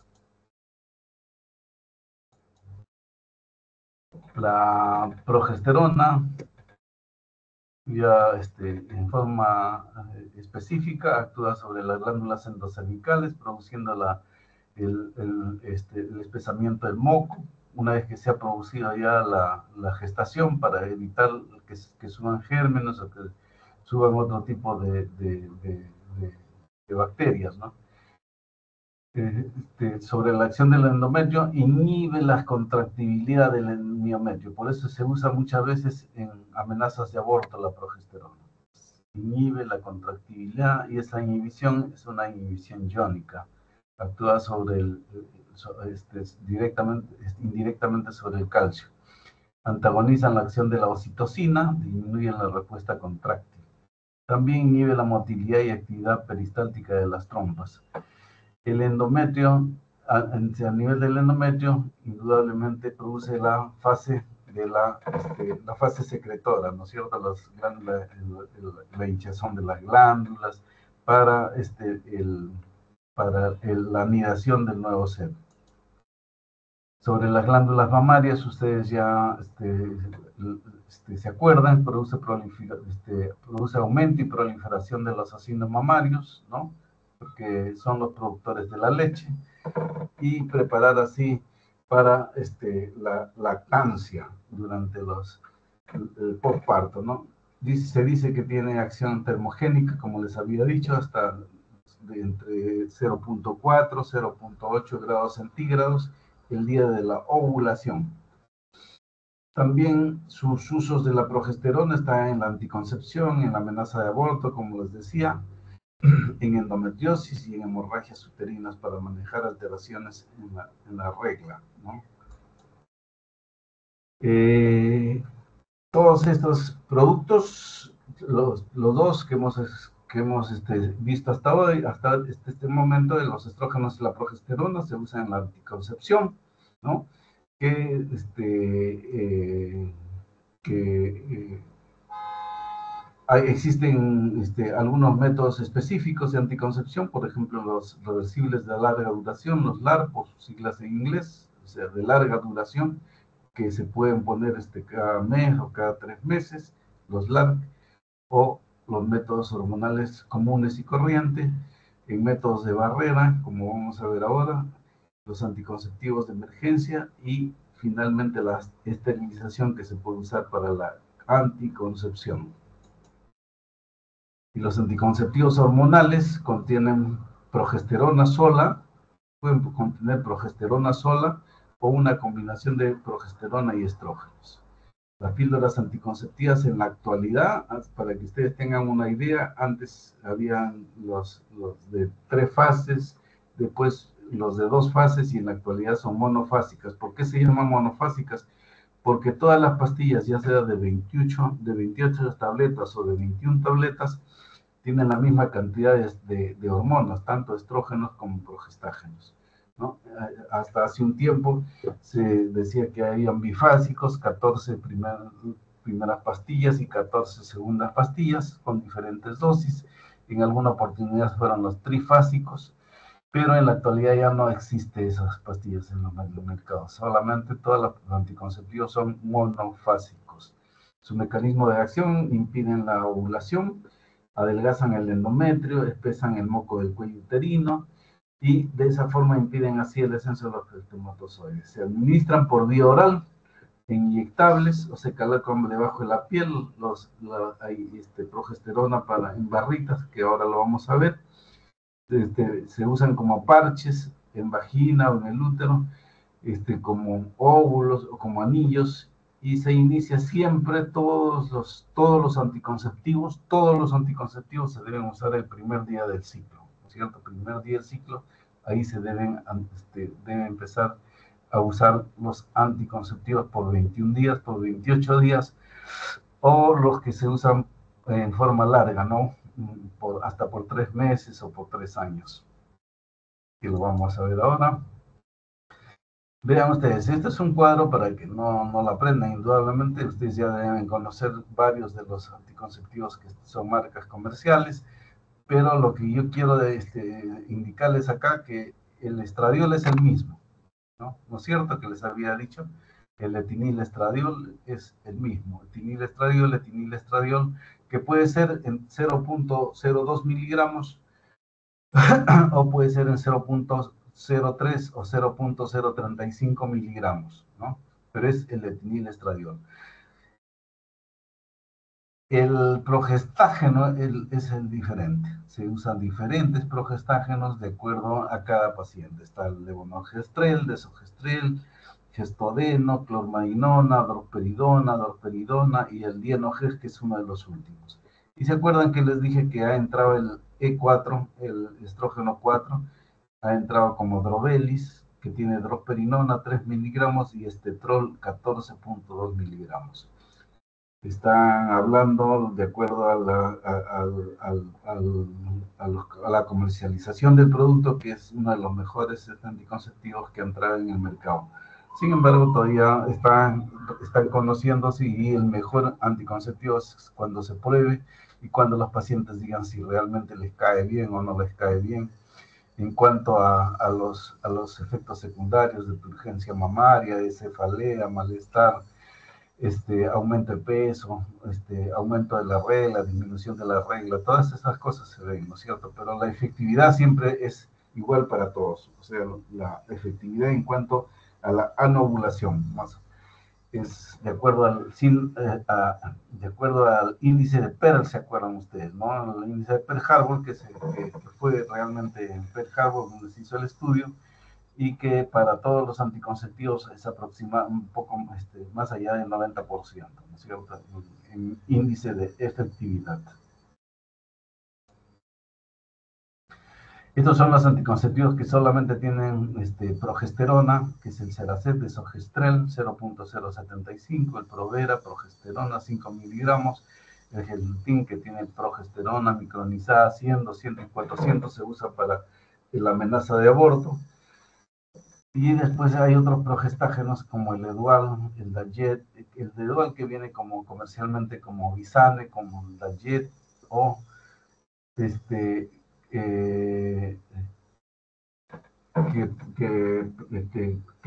La progesterona, ya en forma específica, actúa sobre las glándulas endocervicales, produciendo el espesamiento del moco. Una vez que se ha producido ya la gestación, para evitar que suban gérmenes o que suban otro tipo de bacterias, ¿no? Sobre la acción del endometrio, inhibe la contractibilidad del miometrio. Por eso se usa muchas veces en amenazas de aborto la progesterona. Inhibe la contractibilidad y esa inhibición es una inhibición iónica. Actúa indirectamente sobre el calcio. Antagonizan la acción de la oxitocina, disminuyen la respuesta contráctil. También inhibe la motilidad y actividad peristáltica de las trompas. El endometrio, a nivel del endometrio, indudablemente produce la fase la fase secretora, ¿no es cierto? La hinchazón de las glándulas para, la anidación del nuevo ser. Sobre las glándulas mamarias, ustedes ya se acuerdan, produce aumento y proliferación de los acidos mamarios, ¿no? Porque son los productores de la leche, y preparar así para la lactancia durante el postparto, ¿no? Se dice que tiene acción termogénica, como les había dicho, hasta entre 0.4, 0.8 grados centígrados el día de la ovulación. También sus usos de la progesterona están en la anticoncepción, en la amenaza de aborto, como les decía, en endometriosis y en hemorragias uterinas para manejar alteraciones en la regla, ¿no? Todos estos productos, los dos que hemos visto hasta hoy, hasta este momento, de los estrógenos y la progesterona, se usan en la anticoncepción, ¿no? Existen algunos métodos específicos de anticoncepción, por ejemplo, los reversibles de larga duración, los LAR, por sus siglas en inglés, o sea, de larga duración, que se pueden poner cada mes o cada 3 meses, los LAR, o los métodos hormonales comunes y corrientes, en métodos de barrera, como vamos a ver ahora, los anticonceptivos de emergencia y finalmente la esterilización, que se puede usar para la anticoncepción. Y los anticonceptivos hormonales contienen progesterona sola, pueden contener progesterona sola o una combinación de progesterona y estrógenos. Las píldoras anticonceptivas en la actualidad, para que ustedes tengan una idea, antes habían los de 3 fases, después los de 2 fases, y en la actualidad son monofásicas. ¿Por qué se llaman monofásicas? Porque todas las pastillas, ya sea de 28 tabletas o de 21 tabletas, tienen la misma cantidad de hormonas, tanto estrógenos como progestágenos, ¿no? Hasta hace un tiempo se decía que habían bifásicos, 14 primeras pastillas y 14 segundas pastillas con diferentes dosis. En alguna oportunidad fueron los trifásicos, pero en la actualidad ya no existe esas pastillas en los mercados. Solamente todos los anticonceptivos son monofásicos. Su mecanismo de acción: impiden la ovulación, adelgazan el endometrio, espesan el moco del cuello uterino, y de esa forma impiden así el descenso de los espermatozoides. Se administran por vía oral, inyectables, o se colocan debajo de la piel, hay progesterona en barritas, que ahora lo vamos a ver. Se usan como parches en vagina o en el útero, como óvulos o como anillos, y se inicia siempre todos los anticonceptivos se deben usar el primer día del ciclo, ¿no es cierto? Primer día del ciclo, ahí se deben empezar a usar los anticonceptivos por 21 días, por 28 días, o los que se usan en forma larga, ¿no? Hasta por 3 meses o por 3 años. Que lo vamos a ver ahora. Vean ustedes, este es un cuadro para que no lo aprendan. Indudablemente ustedes ya deben conocer varios de los anticonceptivos que son marcas comerciales, pero lo que yo quiero indicarles acá que el estradiol es el mismo, ¿no? ¿No es cierto que les había dicho? El etinilestradiol es el mismo, etinilestradiol, que puede ser en 0.02 miligramos o puede ser en 0.03 o 0.035 miligramos, ¿no? Pero es el etinilestradiol. El progestágeno es el diferente. Se usan diferentes progestágenos de acuerdo a cada paciente. Está el levonorgestrel, desogestrel, gestodeno, clormainona, dorperidona y el dienogest, que es uno de los últimos. Y se acuerdan que les dije que ha entrado el E4, el estrógeno 4, ha entrado como drovelis, que tiene drosperinona 3 miligramos y estetrol 14.2 miligramos. Están hablando de acuerdo a la comercialización del producto, que es uno de los mejores anticonceptivos que han entrado en el mercado. Sin embargo, todavía están conociendo si el mejor anticonceptivo es cuando se pruebe y cuando los pacientes digan si realmente les cae bien o no les cae bien. En cuanto a los efectos secundarios de turgencia mamaria, de cefalea, malestar, aumento de peso, aumento de la regla, disminución de la regla, todas esas cosas se ven, ¿no es cierto? Pero la efectividad siempre es igual para todos, o sea, la efectividad en cuanto a la anovulación, más es de acuerdo de acuerdo al índice de Pearl, ¿se acuerdan ustedes, no? El índice de Pearl Harbor, que fue realmente en Pearl Harbor donde se hizo el estudio, y que para todos los anticonceptivos es aproximado un poco más allá del 90%, ¿no es cierto?, en índice de efectividad. Estos son los anticonceptivos que solamente tienen progesterona, que es el Ceracet, desogestrel, 0.075, el Provera, progesterona, 5 miligramos, el Gelutin, que tiene progesterona micronizada, 100, 200 y 400, se usa para la amenaza de aborto. Y después hay otros progestágenos como el Edual, el Dajet, el Edual que viene como comercialmente como Visane, como el Dajet, o que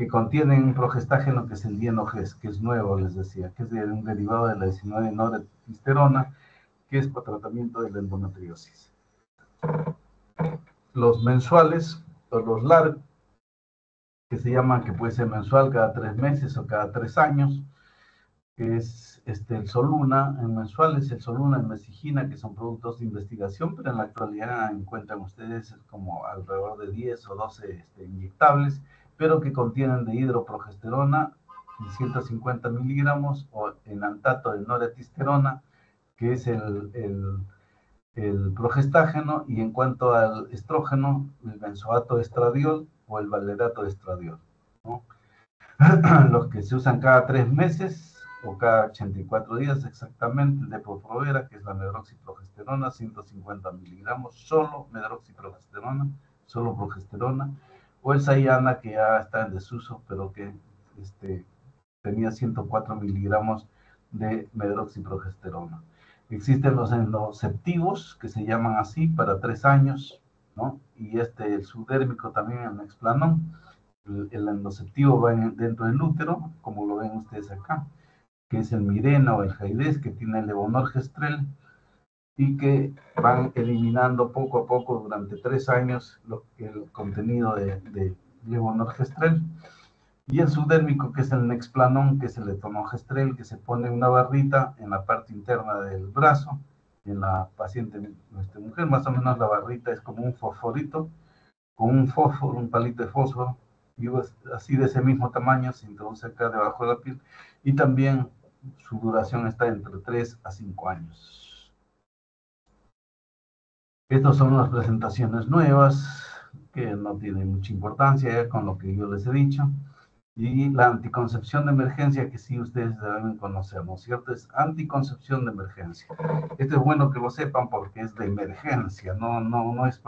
contienen un progestágeno que es el dienogest, que es nuevo, les decía, que es un derivado de la 19-noretisterona, que es para tratamiento de la endometriosis. Los mensuales, o los LAR, que se llaman, que puede ser mensual cada 3 meses o cada 3 años, que es el Soluna, en mensuales el Soluna, el Mesigina, que son productos de investigación, pero en la actualidad encuentran ustedes como alrededor de 10 o 12 inyectables, pero que contienen de hidroprogesterona, 150 miligramos, o enantato de noretisterona, que es el progestágeno, y en cuanto al estrógeno, el benzoato de estradiol o el valerato de estradiol, ¿no? Los que se usan cada 3 meses o cada 84 días exactamente, el Depo-Provera, que es la medroxiprogesterona, 150 miligramos, solo medroxiprogesterona, solo progesterona, o el Sayana, que ya está en desuso, pero que tenía 104 miligramos de medroxiprogesterona. Existen los endoceptivos, que se llaman así, para 3 años, ¿no? Y el subdérmico también, el Nexplanon. El endoceptivo va dentro del útero, como lo ven ustedes acá, que es el Mirena o el Jaides, que tiene el levonorgestrel, y que van eliminando poco a poco durante 3 años el contenido de levonorgestrel. Y el subdérmico, que es el Nexplanon, que es el levonorgestrel, que se pone una barrita en la parte interna del brazo. En la paciente mujer, más o menos la barrita es como un fosforito, con un fósforo, un palito de fósforo, y así de ese mismo tamaño se introduce acá debajo de la piel, y también su duración está entre 3 a 5 años. Estas son las presentaciones nuevas, que no tienen mucha importancia con lo que yo les he dicho. Y la anticoncepción de emergencia, que sí ustedes deben conocer, ¿no es cierto? Es anticoncepción de emergencia. Esto es bueno que lo sepan porque es de emergencia, no es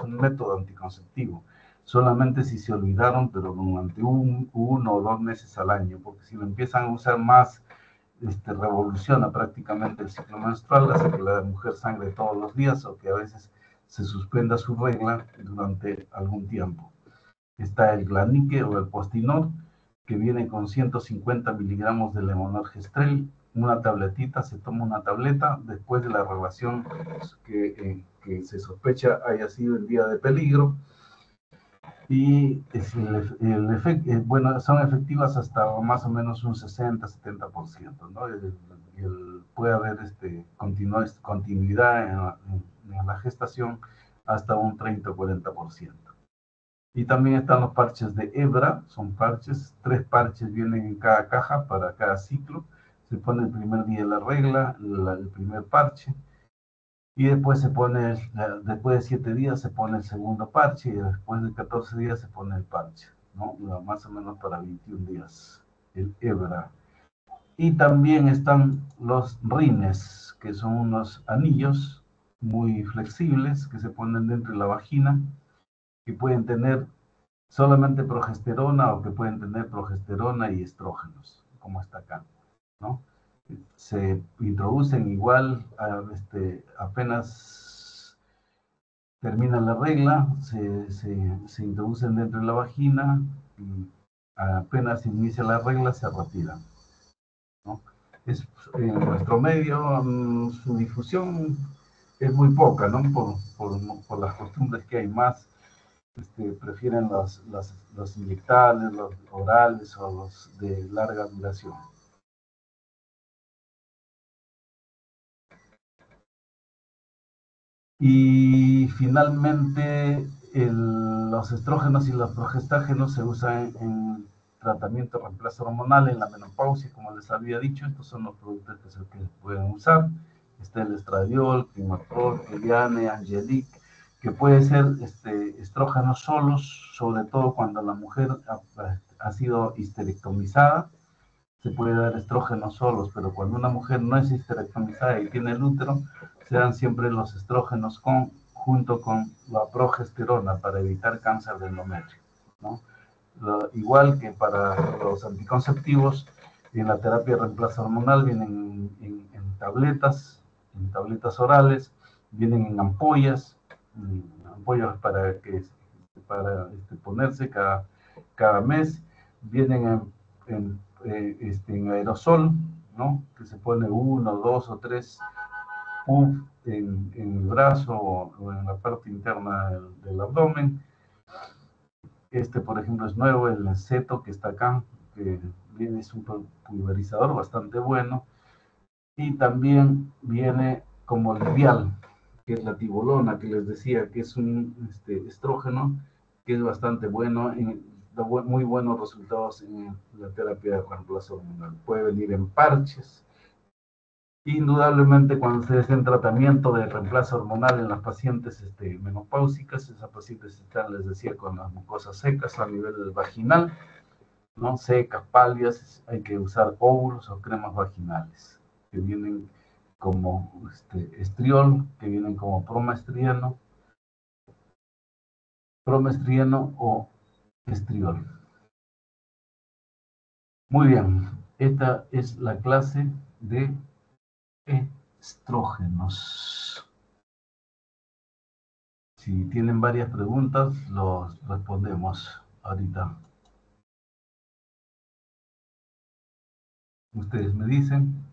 un método anticonceptivo. Solamente si se olvidaron, pero durante 1 o 2 meses al año, porque si lo empiezan a usar más, revoluciona prácticamente el ciclo menstrual, hace que la mujer sangre todos los días o que a veces se suspenda su regla durante algún tiempo. Está el Glanique o el Postinor, que viene con 150 miligramos de levonorgestrel, una tabletita, se toma una tableta después de la relación que se sospecha haya sido el día de peligro. Y bueno, son efectivas hasta más o menos un 60-70%, ¿no? Puede haber continuidad en la gestación hasta un 30-40%. Y también están los parches de hebra, son parches, 3 parches vienen en cada caja para cada ciclo. Se pone el primer día de la regla, el primer parche, y después después de 7 días se pone el segundo parche, y después de 14 días se pone el parche, ¿no? Más o menos para 21 días, el hebra. Y también están los rines, que son unos anillos muy flexibles que se ponen dentro de la vagina, que pueden tener solamente progesterona o que pueden tener progesterona y estrógenos, como está acá, ¿no? Se introducen igual, apenas termina la regla, se introducen dentro de la vagina y apenas inicia la regla se retiran, ¿no? En nuestro medio, su difusión es muy poca, ¿no? Por las costumbres que hay más. Prefieren los inyectables, los orales o los de larga duración. Y finalmente, los estrógenos y los progestágenos se usan en tratamiento de reemplazo hormonal en la menopausia, como les había dicho. Estos son los productos que se pueden usar. Está el estradiol, Climaprol, Eliane, Angelique, que puede ser estrógenos solos, sobre todo cuando la mujer ha sido histerectomizada. Se puede dar estrógenos solos, pero cuando una mujer no es histerectomizada y tiene el útero, se dan siempre los estrógenos junto con la progesterona para evitar cáncer de endometrio, ¿no? Igual que para los anticonceptivos, en la terapia de reemplazo hormonal vienen en tabletas orales, vienen en ampollas para ponerse cada mes, vienen en aerosol, ¿no? Que se pone 1, 2 o 3 puff en el brazo o en la parte interna del abdomen. Por ejemplo, es nuevo, el Neceto, que está acá, que es un pulverizador bastante bueno. Y también viene como Livial, que es la tibolona, que les decía que es un estrógeno, que es bastante bueno, da muy buenos resultados en la terapia de reemplazo hormonal. Puede venir en parches. Indudablemente, cuando se hace en tratamiento de reemplazo hormonal en las pacientes menopáusicas, esas pacientes están, les decía, con las mucosas secas a nivel vaginal, ¿no? Secas, pálidas, hay que usar óvulos o cremas vaginales, que vienen como estriol, que vienen como promestrieno o estriol. Muy bien, esta es la clase de estrógenos. Si tienen varias preguntas, los respondemos ahorita. Ustedes me dicen,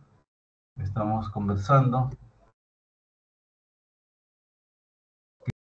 estamos conversando.